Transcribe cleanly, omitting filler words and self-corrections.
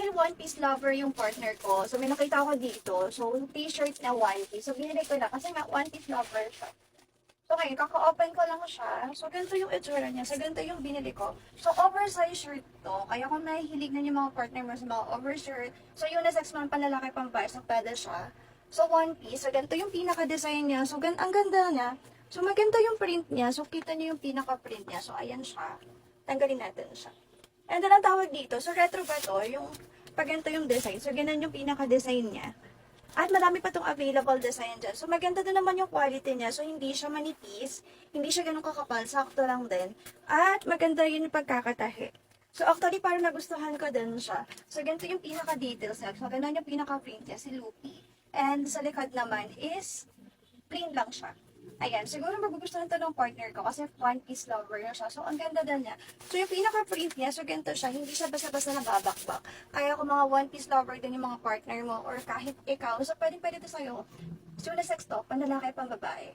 dahil one piece lover yung partner ko, so may nakita ko dito, so t-shirt na one piece. So binili ko na kasi nga one piece lover siya. So ngayon, kaka-open ko lang siya. So ganito yung itsura niya. So ganito yung binili ko. So oversize shirt to. Kaya kung nahihilig na yung mga partner mo sa mga oversize, so unisex man panlalaki pang bahay, so pwede siya. So one piece. So ganito yung pinaka-design niya. So ang ganda niya. So maganda yung print niya. So kita niyo yung pinaka-print niya. So ayan siya. Tanggalin natin siya. And then ang tawag dito, so retro ba to? Yung pag ganito yung design. So ganun yung pinaka-design niya. At marami pa tong available design dyan. So, maganda din naman yung quality niya. So, hindi siya manipis. Hindi siya ganun kakapal. Sakto lang din. At maganda yun yung pagkakatahi. So, actually, parang nagustuhan ko din siya. So, ganito yung pinaka-details niya. So, ganun yung pinaka-print niya, si Loopy. And sa likod naman is plain lang siya. Ayan, siguro magugustuhan to ng partner ko kasi one piece lover na siya. So, ang ganda din niya. So, yung pinaka-print niya, so ganito siya. Hindi siya basta-basta nababakbak. Kaya kung mga one piece lover din yung mga partner mo or kahit ikaw, so pwede to sa'yo. So, unisex to, panlalaki, pang babae.